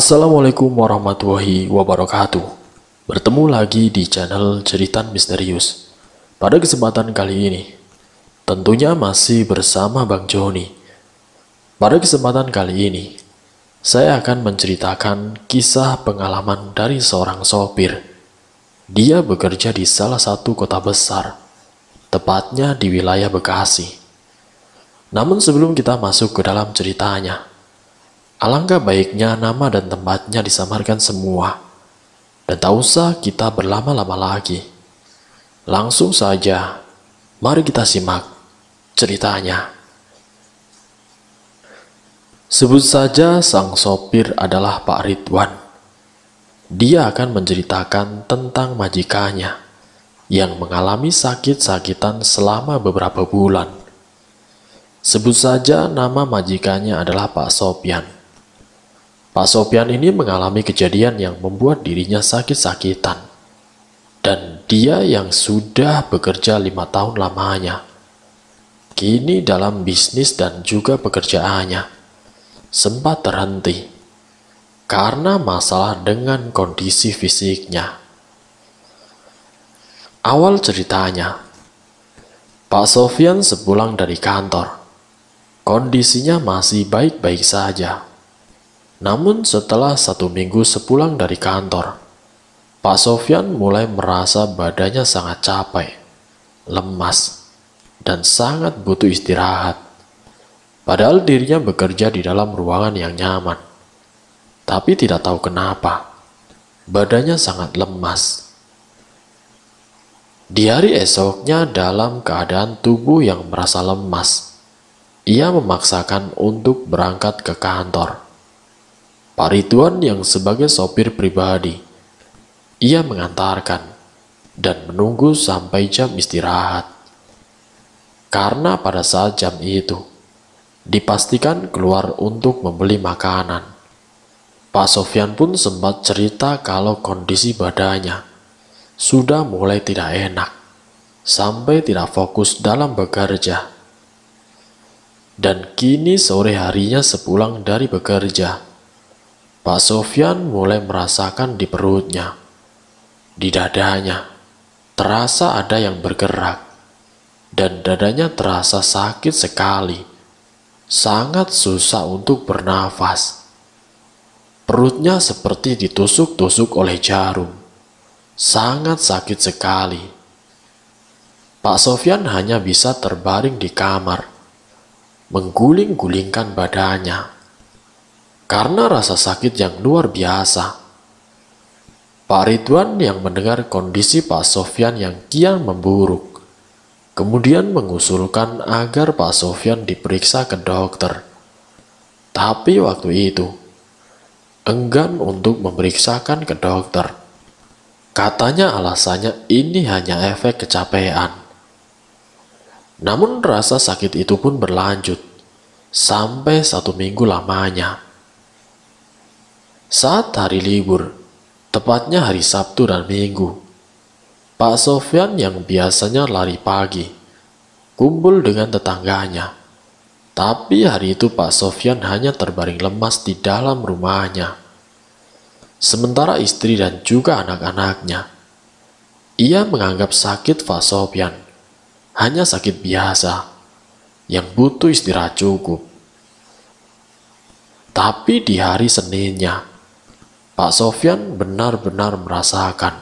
Assalamualaikum warahmatullahi wabarakatuh. Bertemu lagi di channel Cerita Misterius. Pada kesempatan kali ini, tentunya masih bersama Bang Joni. Pada kesempatan kali ini, saya akan menceritakan kisah pengalaman dari seorang sopir. Dia bekerja di salah satu kota besar, tepatnya di wilayah Bekasi. Namun sebelum kita masuk ke dalam ceritanya, alangkah baiknya nama dan tempatnya disamarkan semua. Dan tak usah kita berlama-lama lagi. Langsung saja, mari kita simak ceritanya. Sebut saja sang sopir adalah Pak Ridwan. Dia akan menceritakan tentang majikannya yang mengalami sakit-sakitan selama beberapa bulan. Sebut saja nama majikannya adalah Pak Sopyan. Pak Sopyan ini mengalami kejadian yang membuat dirinya sakit-sakitan. Dan dia yang sudah bekerja 5 tahun lamanya, kini dalam bisnis dan juga pekerjaannya, sempat terhenti karena masalah dengan kondisi fisiknya. Awal ceritanya, Pak Sopyan sepulang dari kantor, kondisinya masih baik-baik saja. Namun setelah 1 minggu sepulang dari kantor, Pak Sopyan mulai merasa badannya sangat capek, lemas, dan sangat butuh istirahat. Padahal dirinya bekerja di dalam ruangan yang nyaman. Tapi tidak tahu kenapa, badannya sangat lemas. Di hari esoknya dalam keadaan tubuh yang merasa lemas, ia memaksakan untuk berangkat ke kantor. Pak Ridwan yang sebagai sopir pribadi, ia mengantarkan dan menunggu sampai jam istirahat. Karena pada saat jam itu, dipastikan keluar untuk membeli makanan. Pak Sopyan pun sempat cerita kalau kondisi badannya sudah mulai tidak enak, sampai tidak fokus dalam bekerja. Dan kini sore harinya sepulang dari bekerja, Pak Sopyan mulai merasakan di perutnya, di dadanya, terasa ada yang bergerak, dan dadanya terasa sakit sekali, sangat susah untuk bernafas. Perutnya seperti ditusuk-tusuk oleh jarum, sangat sakit sekali. Pak Sopyan hanya bisa terbaring di kamar, mengguling-gulingkan badannya, karena rasa sakit yang luar biasa. Pak Ridwan yang mendengar kondisi Pak Sopyan yang kian memburuk, kemudian mengusulkan agar Pak Sopyan diperiksa ke dokter. Tapi waktu itu, enggan untuk memeriksakan ke dokter. Katanya alasannya ini hanya efek kecapean. Namun rasa sakit itu pun berlanjut, sampai 1 minggu lamanya. Saat hari libur, tepatnya hari Sabtu dan Minggu, Pak Sopyan yang biasanya lari pagi, kumpul dengan tetangganya. Tapi hari itu Pak Sopyan hanya terbaring lemas di dalam rumahnya. Sementara istri dan juga anak-anaknya, ia menganggap sakit Pak Sopyan hanya sakit biasa, yang butuh istirahat cukup. Tapi di hari Seninnya, Pak Sopyan benar-benar merasakan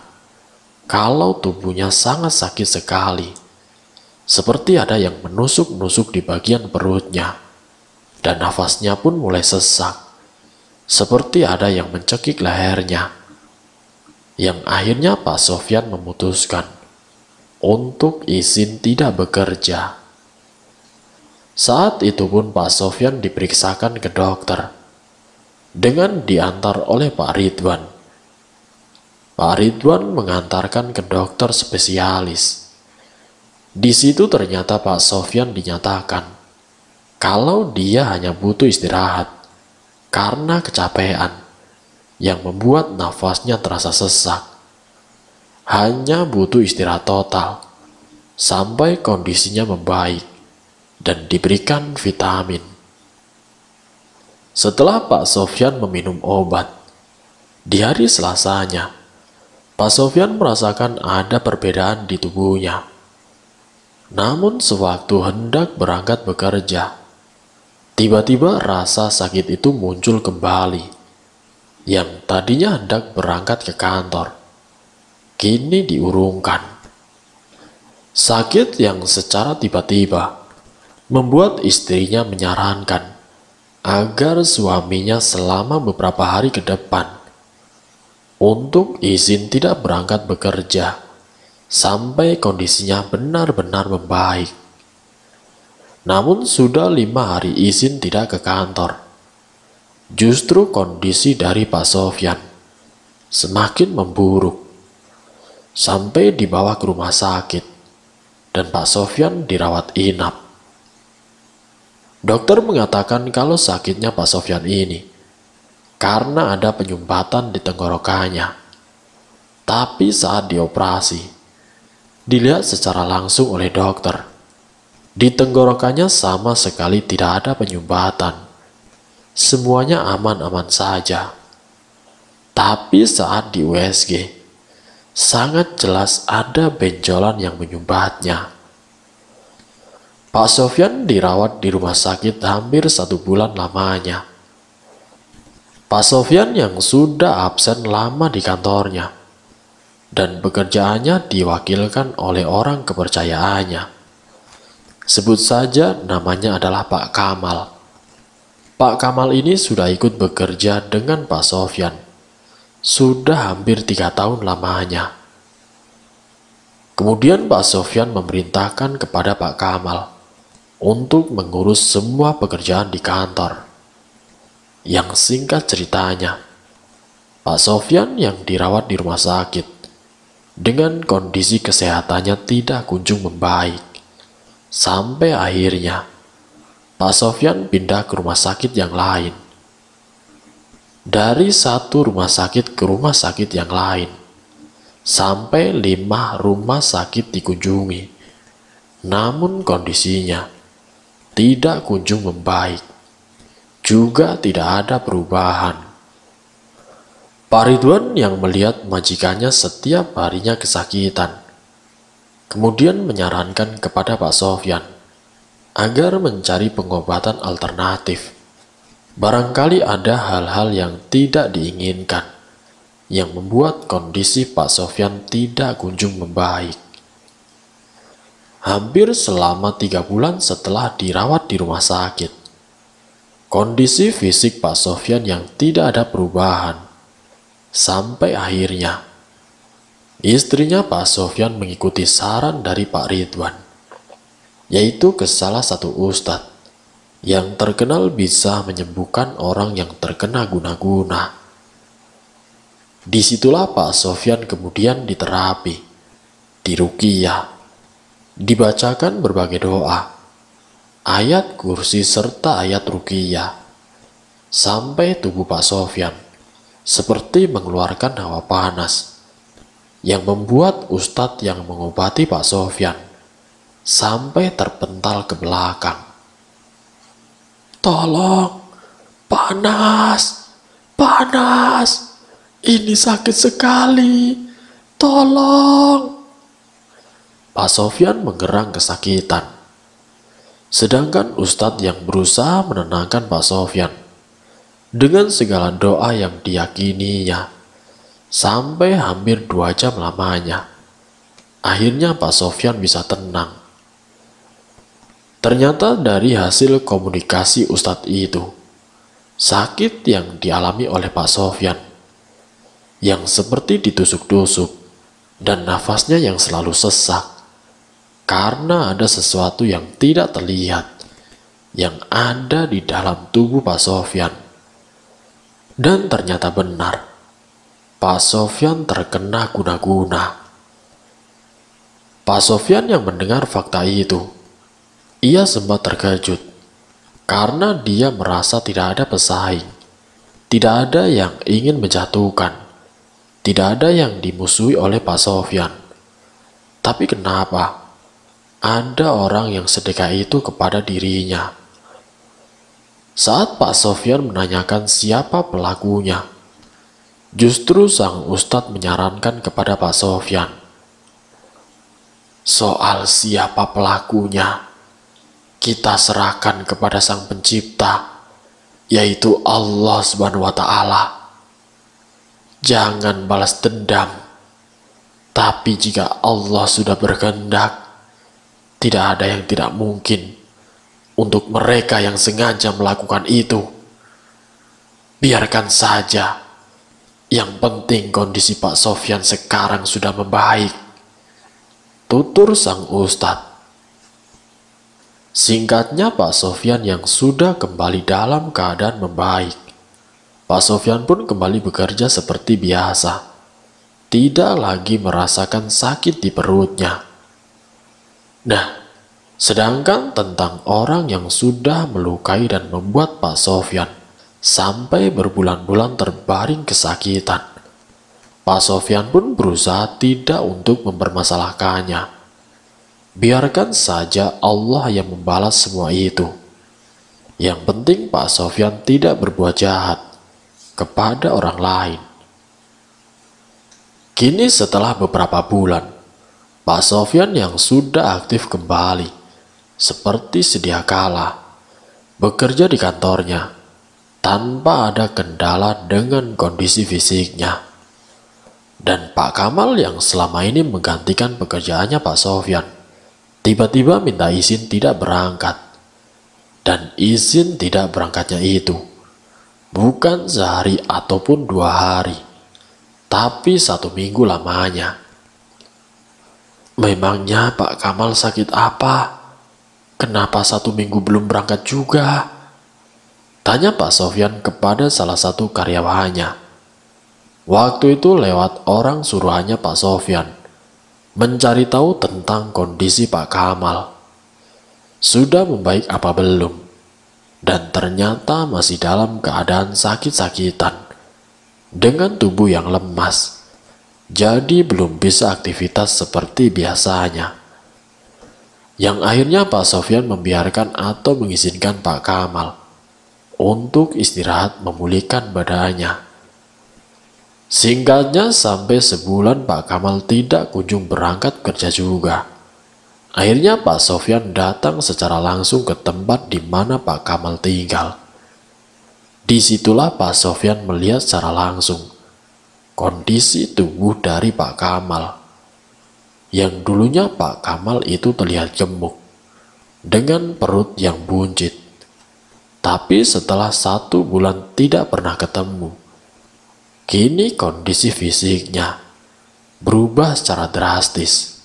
kalau tubuhnya sangat sakit sekali, seperti ada yang menusuk-nusuk di bagian perutnya, dan nafasnya pun mulai sesak, seperti ada yang mencekik lehernya. Yang akhirnya Pak Sopyan memutuskan untuk izin tidak bekerja. Saat itu pun Pak Sopyan diperiksakan ke dokter, dengan diantar oleh Pak Ridwan. Pak Ridwan mengantarkan ke dokter spesialis. Di situ ternyata Pak Sopyan dinyatakan kalau dia hanya butuh istirahat karena kecapean yang membuat nafasnya terasa sesak. Hanya butuh istirahat total sampai kondisinya membaik dan diberikan vitamin. Setelah Pak Sopyan meminum obat, Di hari Selasanya, Pak Sofyan merasakan ada perbedaan di tubuhnya. Namun sewaktu hendak berangkat bekerja, tiba-tiba rasa sakit itu muncul kembali. Yang tadinya hendak berangkat ke kantor, kini diurungkan. Sakit yang secara tiba-tiba membuat istrinya menyarankan agar suaminya selama beberapa hari ke depan untuk izin tidak berangkat bekerja sampai kondisinya benar-benar membaik. Namun sudah 5 hari izin tidak ke kantor. Justru kondisi dari Pak Sofyan semakin memburuk sampai dibawa ke rumah sakit dan Pak Sofyan dirawat inap. Dokter mengatakan kalau sakitnya Pak Sofyan ini karena ada penyumbatan di tenggorokannya. Tapi saat dioperasi, dilihat secara langsung oleh dokter, di tenggorokannya sama sekali tidak ada penyumbatan. Semuanya aman-aman saja. Tapi saat di USG, sangat jelas ada benjolan yang menyumbatnya. Pak Sofyan dirawat di rumah sakit hampir 1 bulan lamanya. Pak Sofyan yang sudah absen lama di kantornya dan pekerjaannya diwakilkan oleh orang kepercayaannya. Sebut saja namanya adalah Pak Kamal. Pak Kamal ini sudah ikut bekerja dengan Pak Sofyan. Sudah hampir 3 tahun lamanya. Kemudian Pak Sofyan memerintahkan kepada Pak Kamal untuk mengurus semua pekerjaan di kantor. Yang singkat ceritanya, Pak Sofyan yang dirawat di rumah sakit dengan kondisi kesehatannya tidak kunjung membaik. Sampai akhirnya Pak Sofyan pindah ke rumah sakit yang lain. Dari satu rumah sakit ke rumah sakit yang lain, sampai 5 rumah sakit dikunjungi. Namun kondisinya tidak kunjung membaik. Juga tidak ada perubahan. Pak Ridwan yang melihat majikannya setiap harinya kesakitan, kemudian menyarankan kepada Pak Sofyan agar mencari pengobatan alternatif. Barangkali ada hal-hal yang tidak diinginkan yang membuat kondisi Pak Sofyan tidak kunjung membaik. Hampir selama 3 bulan setelah dirawat di rumah sakit, kondisi fisik Pak Sofyan yang tidak ada perubahan. Sampai akhirnya, istrinya Pak Sofyan mengikuti saran dari Pak Ridwan, yaitu ke salah satu ustadz yang terkenal bisa menyembuhkan orang yang terkena guna-guna. Disitulah Pak Sofyan kemudian diterapi, diruqyah, dibacakan berbagai doa, ayat kursi serta ayat ruqyah, sampai tubuh Pak Sofyan seperti mengeluarkan hawa panas yang membuat ustadz yang mengobati Pak Sofyan sampai terpental ke belakang. "Tolong, panas, panas, ini sakit sekali, tolong." Pak Sofyan menggerang kesakitan. Sedangkan ustadz yang berusaha menenangkan Pak Sofyan dengan segala doa yang diyakininya sampai hampir 2 jam lamanya. Akhirnya Pak Sofyan bisa tenang. Ternyata dari hasil komunikasi ustadz itu, sakit yang dialami oleh Pak Sofyan yang seperti ditusuk-tusuk dan nafasnya yang selalu sesak karena ada sesuatu yang tidak terlihat yang ada di dalam tubuh Pak Sofyan. Dan ternyata benar, Pak Sofyan terkena guna-guna. Pak Sofyan yang mendengar fakta itu, ia sempat terkejut karena dia merasa tidak ada pesaing, tidak ada yang ingin menjatuhkan, tidak ada yang dimusuhi oleh Pak Sofyan. Tapi kenapa ada orang yang sedekat itu kepada dirinya? Saat Pak Sofyan menanyakan siapa pelakunya, Justru sang ustadz menyarankan kepada Pak Sofyan, soal siapa pelakunya, kita serahkan kepada sang pencipta, yaitu Allah Subhanahu wa Ta'ala. Jangan balas dendam, tapi jika Allah sudah berkehendak, tidak ada yang tidak mungkin untuk mereka yang sengaja melakukan itu. Biarkan saja, yang penting kondisi Pak Sofyan sekarang sudah membaik, tutur sang ustadz. Singkatnya, Pak Sofyan yang sudah kembali dalam keadaan membaik. Pak Sofyan pun kembali bekerja seperti biasa, tidak lagi merasakan sakit di perutnya. Nah, sedangkan tentang orang yang sudah melukai dan membuat Pak Sofyan sampai berbulan-bulan terbaring kesakitan, Pak Sofyan pun berusaha tidak untuk mempermasalahkannya. Biarkan saja Allah yang membalas semua itu. Yang penting Pak Sofyan tidak berbuat jahat kepada orang lain. Kini setelah beberapa bulan, Pak Sofyan yang sudah aktif kembali, seperti sedia kala, bekerja di kantornya, tanpa ada kendala dengan kondisi fisiknya. Dan Pak Kamal yang selama ini menggantikan pekerjaannya Pak Sofyan, tiba-tiba minta izin tidak berangkat. Dan izin tidak berangkatnya itu bukan sehari ataupun 2 hari, tapi 1 minggu lamanya. Memangnya Pak Kamal sakit apa? Kenapa 1 minggu belum berangkat juga? Tanya Pak Sofyan kepada salah satu karyawannya. Waktu itu lewat orang suruhannya Pak Sofyan mencari tahu tentang kondisi Pak Kamal. Sudah membaik apa belum? Dan ternyata masih dalam keadaan sakit-sakitan, dengan tubuh yang lemas, jadi belum bisa aktivitas seperti biasanya. Yang akhirnya Pak Sofyan membiarkan atau mengizinkan Pak Kamal untuk istirahat memulihkan badannya. Singkatnya, sampai sebulan Pak Kamal tidak kunjung berangkat kerja juga. Akhirnya Pak Sofyan datang secara langsung ke tempat di mana Pak Kamal tinggal. Disitulah Pak Sofyan melihat secara langsung kondisi tubuh dari Pak Kamal. Yang dulunya Pak Kamal itu terlihat gemuk, dengan perut yang buncit. Tapi setelah 1 bulan tidak pernah ketemu, kini kondisi fisiknya berubah secara drastis.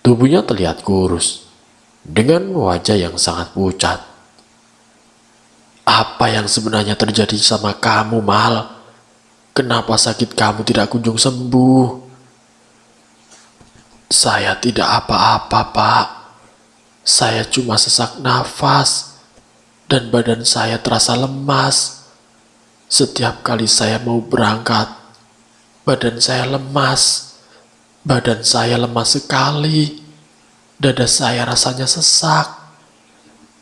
Tubuhnya terlihat kurus, dengan wajah yang sangat pucat. Apa yang sebenarnya terjadi sama kamu, Mal? Kenapa sakit kamu tidak kunjung sembuh? Saya tidak apa-apa, Pak. Saya cuma sesak nafas, dan badan saya terasa lemas. Setiap kali saya mau berangkat, badan saya lemas. Badan saya lemas sekali. Dada saya rasanya sesak.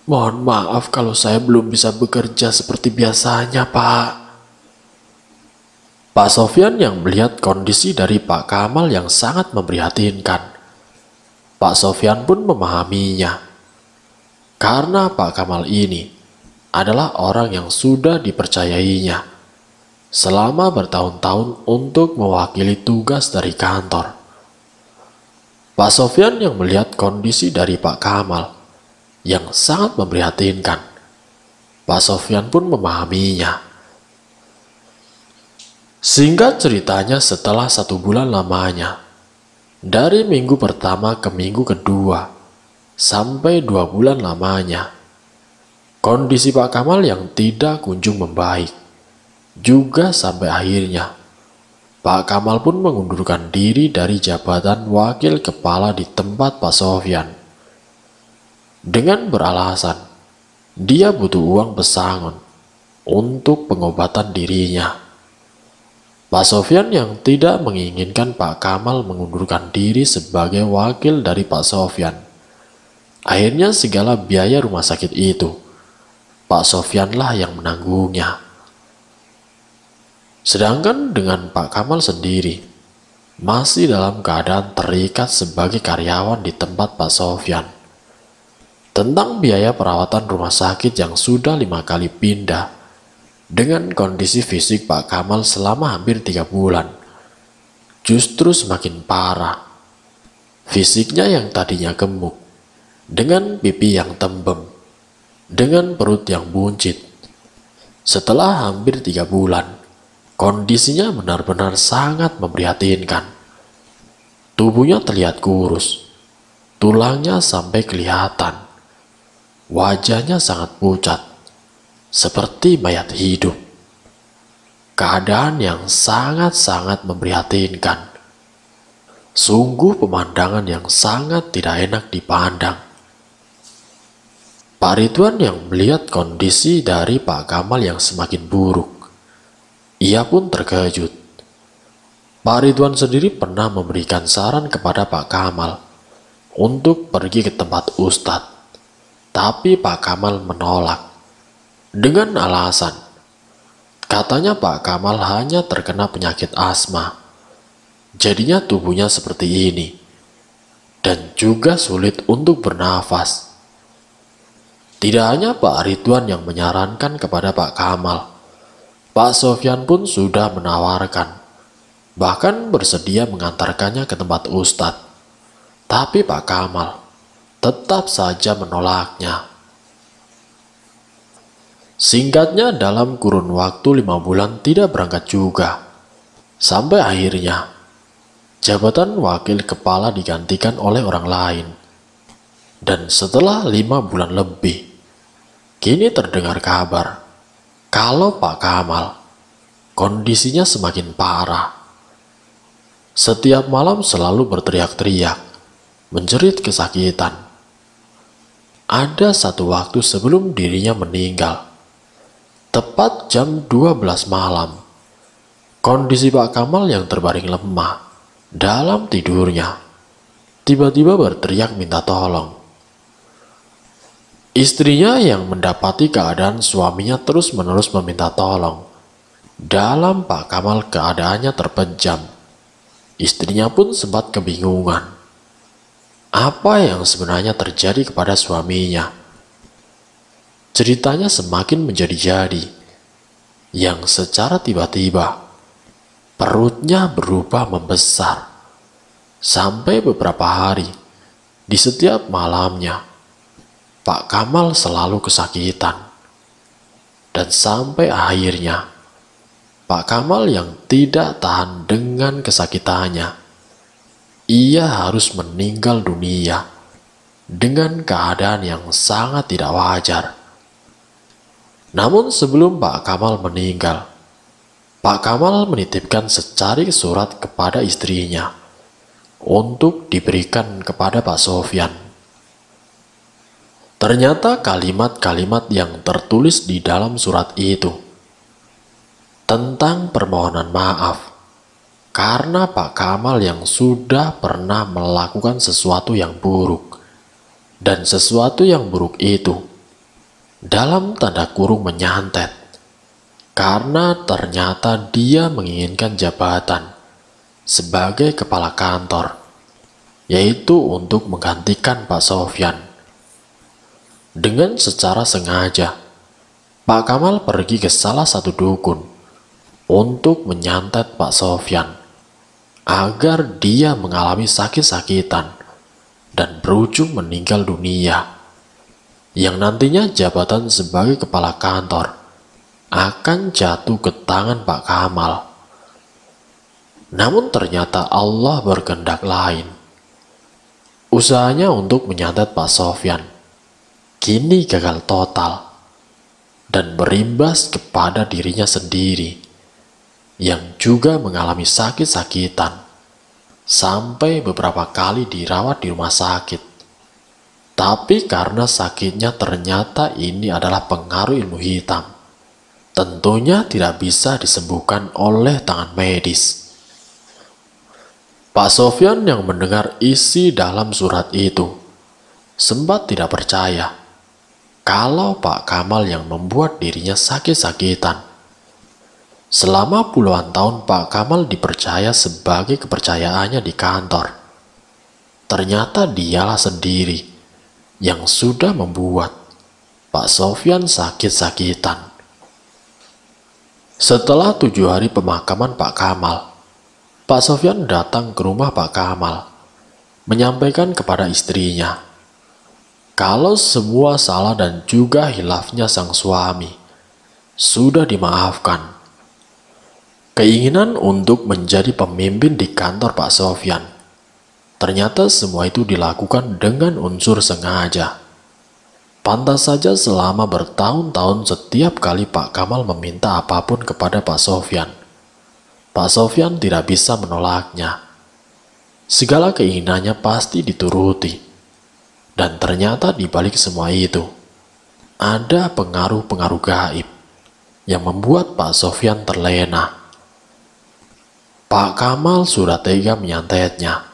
Mohon maaf kalau saya belum bisa bekerja seperti biasanya, Pak. Pak Sofyan yang melihat kondisi dari Pak Kamal yang sangat memprihatinkan. Pak Sofyan pun memahaminya. Karena Pak Kamal ini adalah orang yang sudah dipercayainya selama bertahun-tahun untuk mewakili tugas dari kantor. Pak Sofyan yang melihat kondisi dari Pak Kamal yang sangat memprihatinkan. Pak Sofyan pun memahaminya. Singkat ceritanya, setelah 1 bulan lamanya, dari minggu pertama ke minggu kedua, sampai 2 bulan lamanya, kondisi Pak Kamal yang tidak kunjung membaik, juga sampai akhirnya Pak Kamal pun mengundurkan diri dari jabatan wakil kepala di tempat Pak Sofyan. Dengan beralasan, dia butuh uang pesangon untuk pengobatan dirinya. Pak Sofyan yang tidak menginginkan Pak Kamal mengundurkan diri sebagai wakil dari Pak Sofyan. Akhirnya segala biaya rumah sakit itu, Pak Sofyanlah yang menanggungnya. Sedangkan dengan Pak Kamal sendiri, masih dalam keadaan terikat sebagai karyawan di tempat Pak Sofyan. Tentang biaya perawatan rumah sakit yang sudah 5 kali pindah, dengan kondisi fisik Pak Kamal selama hampir 3 bulan, justru semakin parah. Fisiknya yang tadinya gemuk, dengan pipi yang tembem, dengan perut yang buncit. Setelah hampir 3 bulan, kondisinya benar-benar sangat memprihatinkan. Tubuhnya terlihat kurus, tulangnya sampai kelihatan. Wajahnya sangat pucat, seperti mayat hidup. Keadaan yang sangat-sangat memprihatinkan. Sungguh pemandangan yang sangat tidak enak dipandang. Pak Ridwan yang melihat kondisi dari Pak Kamal yang semakin buruk, ia pun terkejut. Pak Ridwan sendiri pernah memberikan saran kepada Pak Kamal untuk pergi ke tempat Ustadz, tapi Pak Kamal menolak dengan alasan katanya Pak Kamal hanya terkena penyakit asma, jadinya tubuhnya seperti ini, dan juga sulit untuk bernafas. Tidak hanya Pak Ridwan yang menyarankan kepada Pak Kamal, Pak Sofyan pun sudah menawarkan, bahkan bersedia mengantarkannya ke tempat Ustadz. Tapi Pak Kamal tetap saja menolaknya. Singkatnya, dalam kurun waktu 5 bulan tidak berangkat juga. Sampai akhirnya, jabatan wakil kepala digantikan oleh orang lain. Dan setelah 5 bulan lebih, kini terdengar kabar kalau Pak Kamal kondisinya semakin parah. Setiap malam selalu berteriak-teriak, menjerit kesakitan. Ada satu waktu sebelum dirinya meninggal, tepat jam 12 malam, kondisi Pak Kamal yang terbaring lemah dalam tidurnya tiba-tiba berteriak minta tolong. Istrinya yang mendapati keadaan suaminya terus-menerus meminta tolong. Dalam Pak Kamal keadaannya terpejam. Istrinya pun sempat kebingungan. Apa yang sebenarnya terjadi kepada suaminya? Ceritanya semakin menjadi-jadi. Yang secara tiba-tiba, perutnya berubah membesar. Sampai beberapa hari, di setiap malamnya, Pak Kamal selalu kesakitan. Dan sampai akhirnya, Pak Kamal yang tidak tahan dengan kesakitannya, ia harus meninggal dunia dengan keadaan yang sangat tidak wajar. Namun sebelum Pak Kamal meninggal, Pak Kamal menitipkan secari surat kepada istrinya untuk diberikan kepada Pak Sofyan. Ternyata kalimat-kalimat yang tertulis di dalam surat itu tentang permohonan maaf karena Pak Kamal yang sudah pernah melakukan sesuatu yang buruk, dan sesuatu yang buruk itu dalam tanda kurung menyantet karena ternyata dia menginginkan jabatan sebagai kepala kantor, yaitu untuk menggantikan Pak Sofyan. Dengan secara sengaja, Pak Kamal pergi ke salah satu dukun untuk menyantet Pak Sofyan agar dia mengalami sakit-sakitan dan berujung meninggal dunia, yang nantinya jabatan sebagai kepala kantor akan jatuh ke tangan Pak Kamal. Namun ternyata Allah berkehendak lain. Usahanya untuk menyantet Pak Sofyan kini gagal total dan berimbas kepada dirinya sendiri yang juga mengalami sakit-sakitan sampai beberapa kali dirawat di rumah sakit. Tapi karena sakitnya ternyata ini adalah pengaruh ilmu hitam, tentunya tidak bisa disembuhkan oleh tangan medis. Pak Sofyan yang mendengar isi dalam surat itu sempat tidak percaya kalau Pak Kamal yang membuat dirinya sakit-sakitan. Selama puluhan tahun Pak Kamal dipercaya sebagai kepercayaannya di kantor. Ternyata dialah sendiri yang sudah membuat Pak Sofyan sakit-sakitan. Setelah 7 hari pemakaman Pak Kamal, Pak Sofyan datang ke rumah Pak Kamal, menyampaikan kepada istrinya kalau semua salah dan juga hilafnya sang suami sudah dimaafkan. Keinginan untuk menjadi pemimpin di kantor Pak Sofyan, ternyata semua itu dilakukan dengan unsur sengaja. Pantas saja selama bertahun-tahun setiap kali Pak Kamal meminta apapun kepada Pak Sofyan, Pak Sofyan tidak bisa menolaknya. Segala keinginannya pasti dituruti. Dan ternyata di balik semua itu, ada pengaruh-pengaruh gaib yang membuat Pak Sofyan terlena. Pak Kamal sudah tega menyantetnya,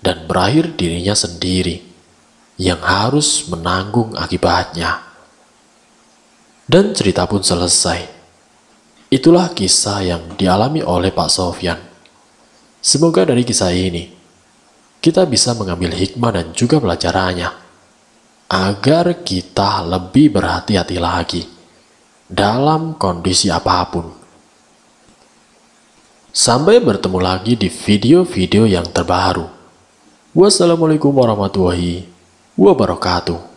dan berakhir dirinya sendiri yang harus menanggung akibatnya. Dan cerita pun selesai. Itulah kisah yang dialami oleh Pak Sofyan. Semoga dari kisah ini, kita bisa mengambil hikmah dan juga pelajarannya, agar kita lebih berhati-hati lagi dalam kondisi apapun. Sampai bertemu lagi di video-video yang terbaru. Wassalamualaikum warahmatullahi wabarakatuh.